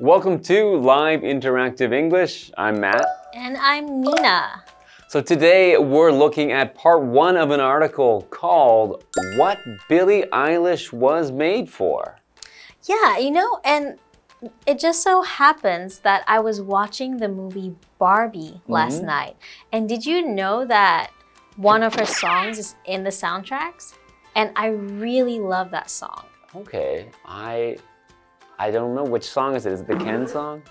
Welcome to Live Interactive English. I'm Matt. And I'm Nina. So today we're looking at part 1 of an article called What Billie Eilish Was Made For. Yeah, and it just so happens that I was watching the movie Barbie last night. And did you know that one of her songs is in the soundtracks? And I really love that song. Okay, I don't know which song is it. Is it the Ken song?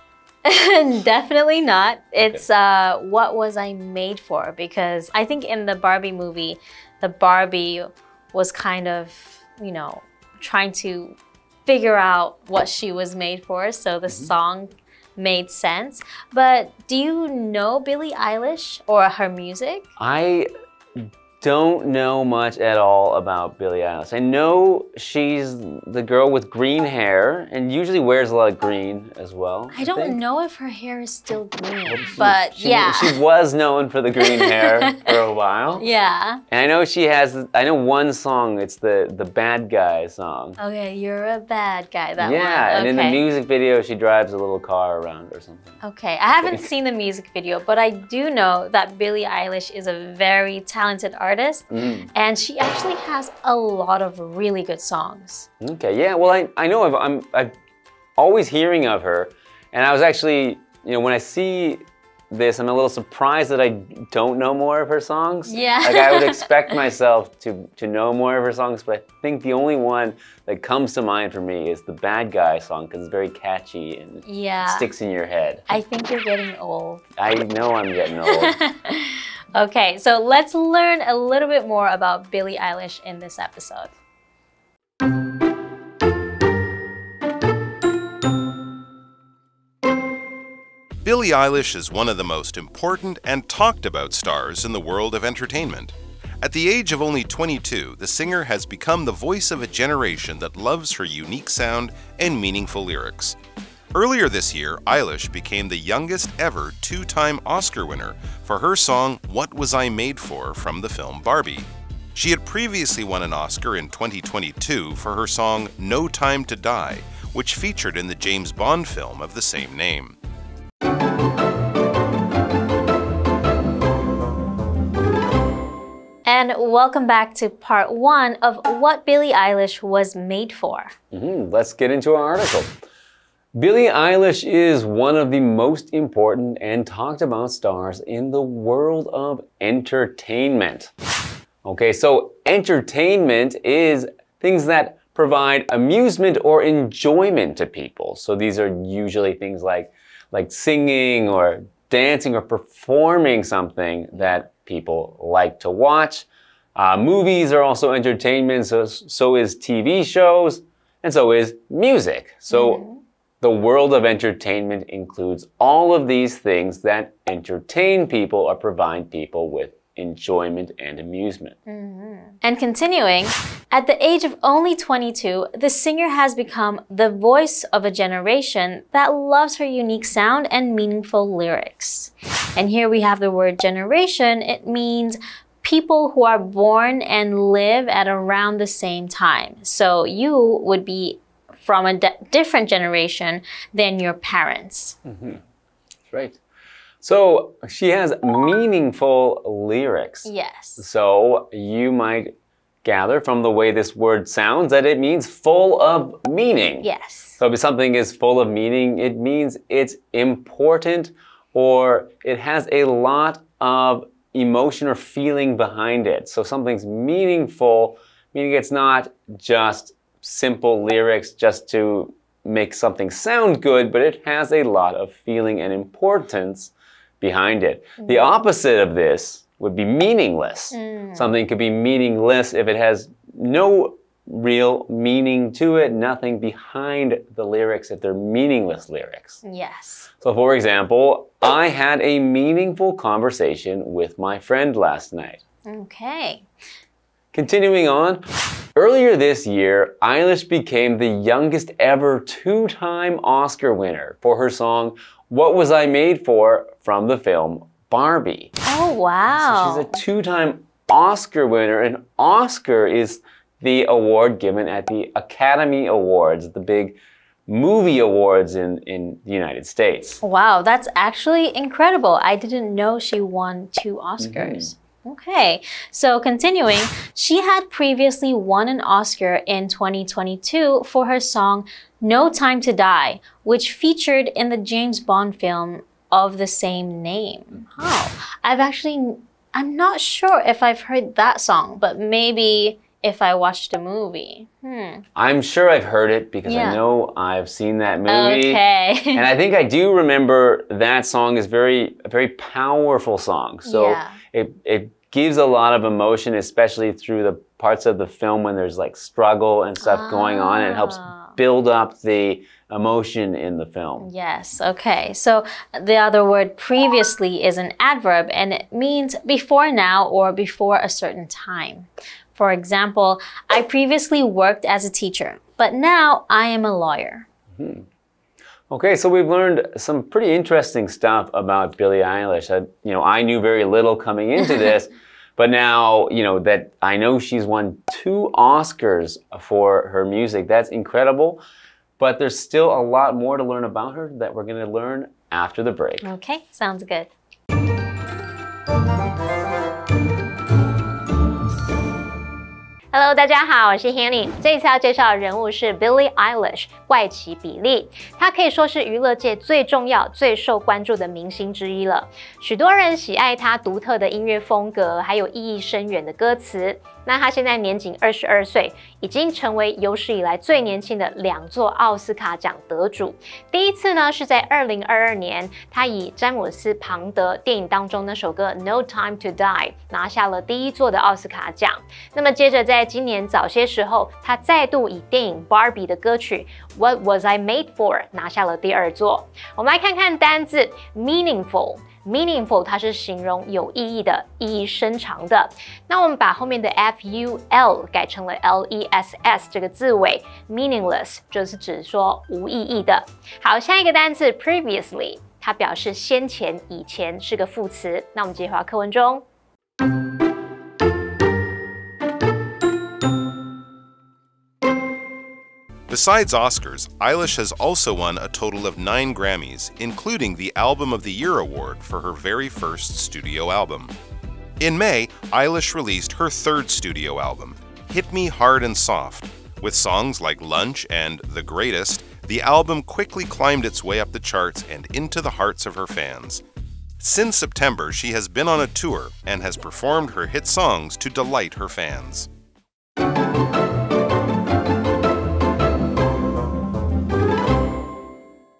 Definitely not. It's What Was I Made For? Because I think in the Barbie movie, the Barbie was kind of, trying to figure out what she was made for. So the song made sense. But do you know Billie Eilish or her music? I don't know much at all about Billie Eilish. I know she's the girl with green hair and usually wears a lot of green as well. I don't know if her hair is still green, but yeah. She was known for the green hair for a while. Yeah. And I know I know one song, it's the Bad Guy song. Okay, you're a bad guy, that one. Yeah, and in the music video, she drives a little car around or something. Okay, I haven't seen the music video, but I do know that Billie Eilish is a very talented artist. And she actually has a lot of really good songs. Okay, yeah, well, I know I'm always hearing of her, and I was actually, when I see this, I'm a little surprised that I don't know more of her songs. Yeah. Like I would expect myself to know more of her songs, but I think the only one that comes to mind for me is the Bad Guy song because it's very catchy and sticks in your head. I think you're getting old. I know I'm getting old. Okay, so let's learn a little bit more about Billie Eilish in this episode. Billie Eilish is one of the most important and talked about stars in the world of entertainment. At the age of only 22, the singer has become the voice of a generation that loves her unique sound and meaningful lyrics. Earlier this year, Eilish became the youngest ever two-time Oscar winner for her song What Was I Made For from the film Barbie. She had previously won an Oscar in 2022 for her song No Time to Die, which featured in the James Bond film of the same name. And welcome back to part 1 of What Billie Eilish Was Made For. Let's get into our article. Billie Eilish is one of the most important and talked about stars in the world of entertainment. Okay, so entertainment is things that provide amusement or enjoyment to people. So these are usually things like singing or dancing or performing something that people like to watch. Movies are also entertainment, so is TV shows, and so is music. So the world of entertainment includes all of these things that entertain people or provide people with enjoyment and amusement. And continuing, at the age of only 22, the singer has become the voice of a generation that loves her unique sound and meaningful lyrics. And here we have the word generation. It means people who are born and live at around the same time. So you would be from a different generation than your parents. That's right. So she has meaningful lyrics. Yes. So you might gather from the way this word sounds that it means full of meaning. Yes. So if something is full of meaning, it means it's important or it has a lot of emotion or feeling behind it. So something's meaningful, meaning it's not just simple lyrics just to make something sound good, but it has a lot of feeling and importance behind it. The opposite of this would be meaningless. Something could be meaningless if it has no real meaning to it, nothing behind the lyrics if they're meaningless lyrics. Yes. So for example, I had a meaningful conversation with my friend last night. Okay. Continuing on, earlier this year, Eilish became the youngest ever two-time Oscar winner for her song, What Was I Made For from the film Barbie. Oh, wow. So she's a two-time Oscar winner. An Oscar is the award given at the Academy Awards, the big movie awards in the United States. Wow, that's actually incredible. I didn't know she won 2 Oscars. Okay, so continuing, she had previously won an Oscar in 2022 for her song No Time to Die, which featured in the James Bond film of the same name. Oh, I'm not sure if I've heard that song, but maybe if I watched the movie. I'm sure I've heard it because I know I've seen that movie. Okay. And I think I do remember that song is a very powerful song. So it gives a lot of emotion, especially through the parts of the film when there's like struggle and stuff going on. It helps build up the emotion in the film. Yes, okay. So the other word previously is an adverb and it means before now or before a certain time. For example, I previously worked as a teacher, but now I am a lawyer. Okay, so we've learned some pretty interesting stuff about Billie Eilish. I knew very little coming into this, but now, that I know she's won 2 Oscars for her music. That's incredible, but there's still a lot more to learn about her that we're going to learn after the break. Okay, sounds good. Hello， 大家好，我是 Hanny。这一次要介绍的人物是 Billie Eilish， 怪奇比莉。她可以说是娱乐界最重要、最受关注的明星之一了。许多人喜爱她独特的音乐风格，还有意义深远的歌词。那她现在年仅22岁，已经成为有史以来最年轻的2座奥斯卡奖得主。第一次呢是在2022年，她以詹姆斯·庞德电影当中那首歌《No Time to Die》拿下了第1座的奥斯卡奖。那么接着在今年早些时候，她再度以电影《Barbie》的歌曲《What Was I Made For》拿下了第2座。我们来看看单字 meaningful。Meaningful 它是形容有意义的、意义深长的。那我们把后面的 ful 改成了 less 这个字尾 ，meaningless 就是指说无意义的。好，下一个单字 previously， 它表示先前、以前，是个副词。那我们接回到课文中。Besides Oscars, Eilish has also won a total of 9 Grammys, including the Album of the Year award for her very first studio album. In May, Eilish released her 3rd studio album, Hit Me Hard and Soft. With songs like Lunch and The Greatest, the album quickly climbed its way up the charts and into the hearts of her fans. Since September, she has been on a tour and has performed her hit songs to delight her fans.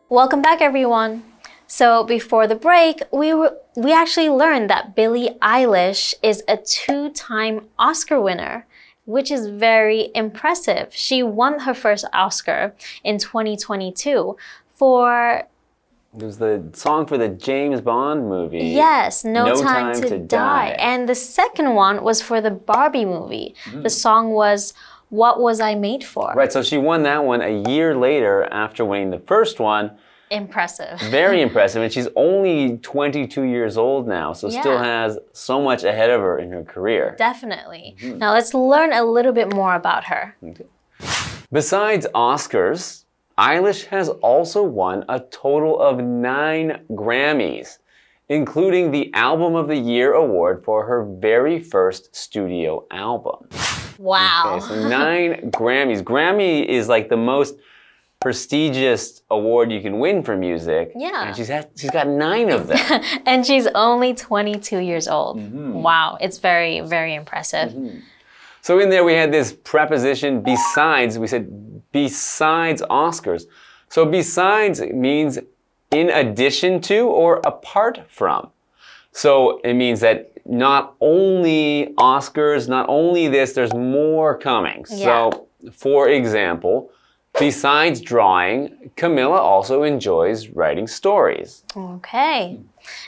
Welcome back, everyone. So before the break, we actually learned that Billie Eilish is a 2-time Oscar winner, which is very impressive. She won her first Oscar in 2022 for... It was the song for the James Bond movie. Yes, No Time to Die. And the second one was for the Barbie movie. The song was What Was I Made For? Right, so she won that one a year later after winning the first one. Impressive. Very impressive. And she's only 22 years old now, so still has so much ahead of her in her career. Definitely. Now let's learn a little bit more about her. Okay. Besides Oscars, Eilish has also won a total of 9 Grammys, including the Album of the Year award for her very first studio album. Wow. Okay, so 9 Grammys. Grammy is like the most prestigious award you can win for music. Yeah. And she's got 9 of them. And she's only 22 years old. Wow. It's very, very impressive. So in there we had this preposition besides. We said besides Oscars. So besides means in addition to or apart from. So it means that not only Oscars, not only this, there's more coming. So for example, besides drawing, Camilla also enjoys writing stories. Okay.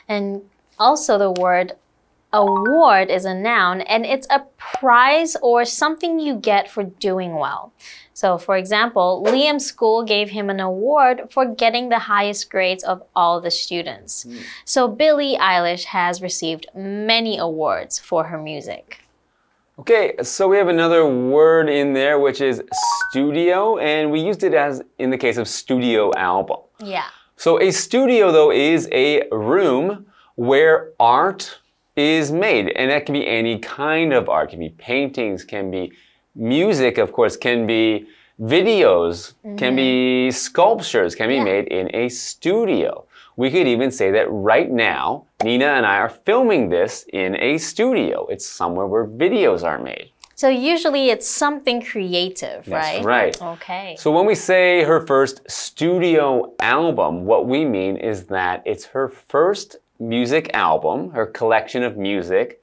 And also the word award is a noun, and it's a prize or something you get for doing well. So for example, Liam's school gave him an award for getting the highest grades of all the students. So Billie Eilish has received many awards for her music. Okay, so we have another word in there, which is studio, and we used it as in the case of studio album. Yeah. So a studio, though, is a room where art is made, and that can be any kind of art. It can be paintings, can be music, of course, can be videos, can be sculptures, can be made in a studio. We could even say that right now, Nina and I are filming this in a studio. It's somewhere where videos are made. So usually it's something creative, right? That's right. Okay. So when we say her first studio album, what we mean is that it's her first music album, her collection of music,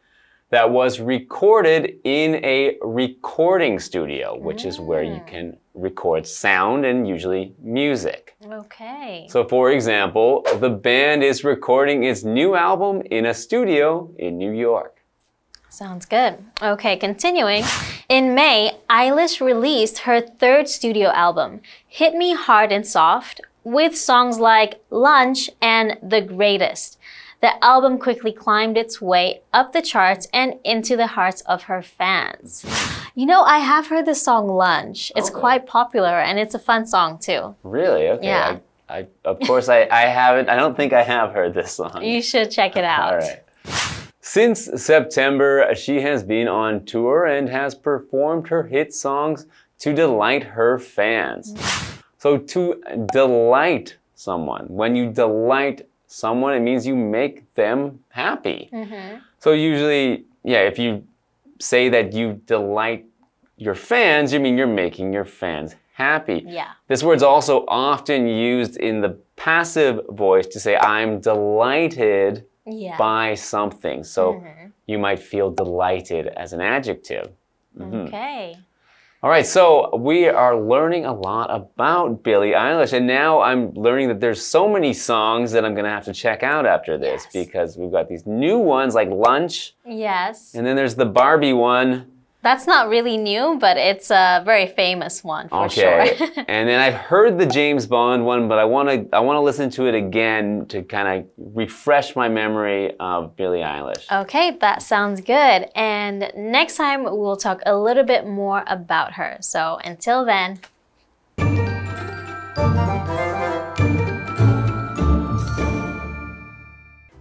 that was recorded in a recording studio, which is where you can record sound and usually music. Okay. So for example, the band is recording its new album in a studio in New York. Sounds good. Okay, continuing. In May, Eilish released her third studio album, Hit Me Hard and Soft, with songs like Lunch and The Greatest. The album quickly climbed its way up the charts and into the hearts of her fans. You know, I have heard the song Lunch. It's quite popular and it's a fun song too. Really? Okay. Yeah. Of course, I haven't. I don't think I have heard this song. You should check it out. All right. Since September, she has been on tour and has performed her hit songs to delight her fans. So to delight someone, when you delight someone, it means you make them happy. So usually, yeah, if you say that you delight your fans, you mean you're making your fans happy. Yeah. This word's also often used in the passive voice to say, I'm delighted by something. So you might feel delighted as an adjective. Okay. All right, so we are learning a lot about Billie Eilish, and now I'm learning that there's so many songs that I'm going to have to check out after this because we've got these new ones like Lunch. Yes. And then there's the Barbie one. That's not really new, but it's a very famous one for sure. And then I've heard the James Bond one, but I want to listen to it again to kind of refresh my memory of Billie Eilish. Okay, that sounds good. And next time we'll talk a little bit more about her. So until then.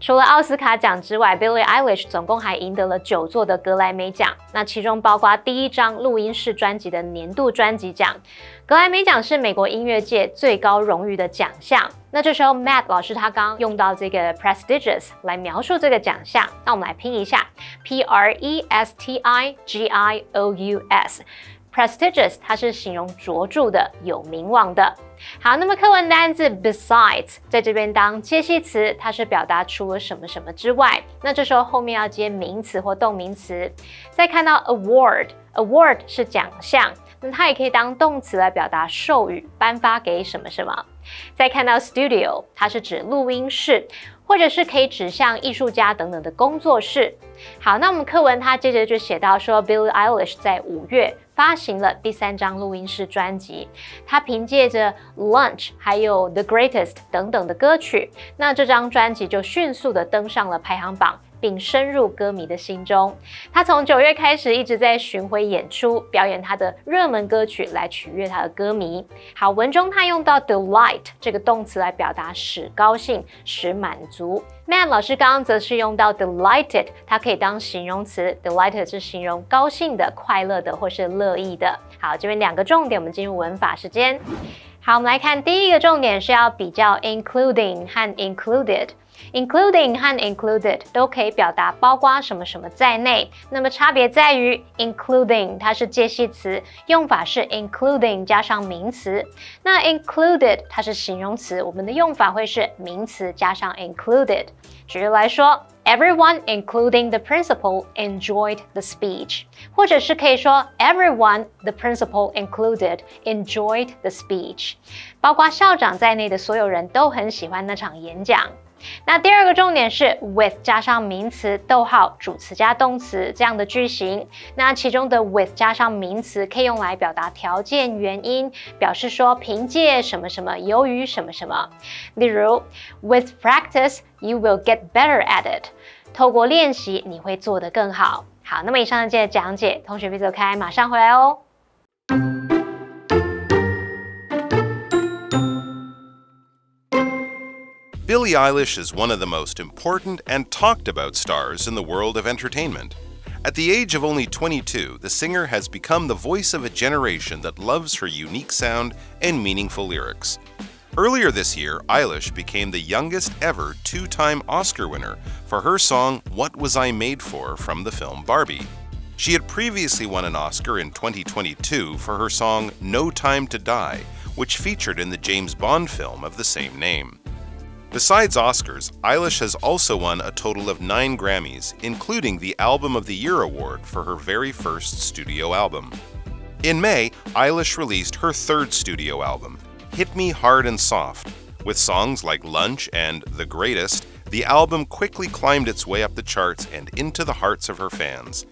除了奥斯卡奖之外 ，Billie Eilish 总共还赢得了9座的格莱美奖，那其中包括第1张录音室专辑的年度专辑奖。格莱美奖是美国音乐界最高荣誉的奖项。那这时候 Matt 老师他刚刚用到这个 prestigious 来描述这个奖项，那我们来拼一下 prestigious。prestigious 它是形容卓著的、有名望的。好，那么课文单字 besides 在这边当介系词，它是表达除了什么什么之外。那这时候后面要接名词或动名词。再看到 award 是奖项，那它也可以当动词来表达授予、颁发给什么什么。再看到 studio， 它是指录音室，或者是可以指向艺术家等等的工作室。好，那我们课文它接着就写到说 ，Billie Eilish 在5月发行了第3张录音室专辑，她凭借着 Lunch 还有 The Greatest 等等的歌曲，那这张专辑就迅速的登上了排行榜，并深入歌迷的心中。她从9月开始一直在巡回演出，表演她的热门歌曲来取悦她的歌迷。好，文中她用到 delight 这个动词来表达使高兴、使满足。Matt 老师刚刚则是用到 delighted， 它可以当形容词 ，delighted 是形容高兴的、快乐的或是乐意的。好，这边2个重点，我们进入文法时间。好，我们来看第一个重点是要比较 including 和 included。including 和 included 都可以表达包括什么什么在内，那么差别在于 including 它是介系词，用法是 including 加上名词，那 included 它是形容词，我们的用法会是名词加上 included。举例来说 ，Everyone, including the principal, enjoyed the speech， 或者是可以说 Everyone, the principal included, enjoyed the speech， 包括校长在内的所有人都很喜欢那场演讲。那第2个重点是 with 加上名词，逗号，主词加动词这样的句型。那其中的 with 加上名词可以用来表达条件、原因，表示说凭借什么什么，由于什么什么。例如 with practice, you will get better at it。透过练习，你会做得更好。好，那么以上的讲解，同学别走开，马上回来哦。Billie Eilish is one of the most important and talked about stars in the world of entertainment. At the age of only 22, the singer has become the voice of a generation that loves her unique sound and meaningful lyrics. Earlier this year, Eilish became the youngest ever two-time Oscar winner for her song What Was I Made For from the film Barbie. She had previously won an Oscar in 2022 for her song No Time to Die, which featured in the James Bond film of the same name. Besides Oscars, Eilish has also won a total of 9 Grammys, including the Album of the Year award for her very first studio album. In May, Eilish released her 3rd studio album, Hit Me Hard and Soft. With songs like Lunch and The Greatest, the album quickly climbed its way up the charts and into the hearts of her fans.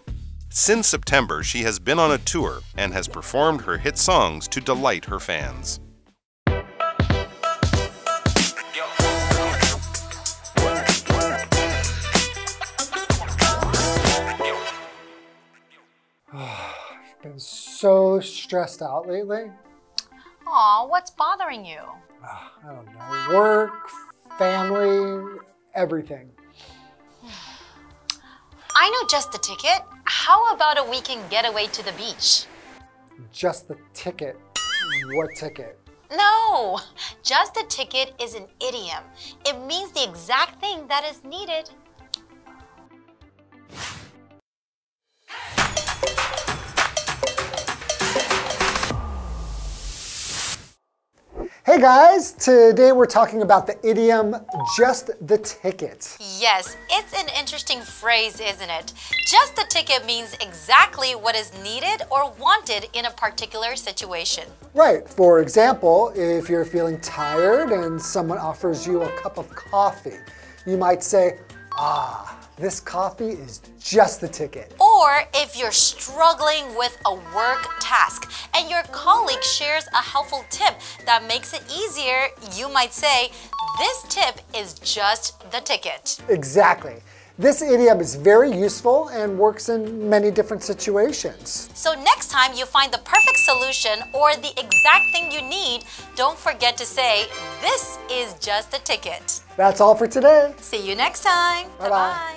Since September, she has been on a tour and has performed her hit songs to delight her fans. I've been so stressed out lately. Aw, what's bothering you? I don't know. Work, family, everything. I know just the ticket. How about a weekend getaway to the beach? Just the ticket. What ticket? No, just the ticket is an idiom. It means the exact thing that is needed. Hey guys, today we're talking about the idiom, just the ticket. Yes, it's an interesting phrase, isn't it? Just the ticket means exactly what is needed or wanted in a particular situation. Right. For example, if you're feeling tired and someone offers you a cup of coffee, you might say, this coffee is just the ticket. Or if you're struggling with a work task and your colleague shares a helpful tip that makes it easier, you might say, this tip is just the ticket. Exactly. This idiom is very useful and works in many different situations. So next time you find the perfect solution or the exact thing you need, don't forget to say, this is just the ticket. That's all for today. See you next time. Bye-bye. Bye-bye.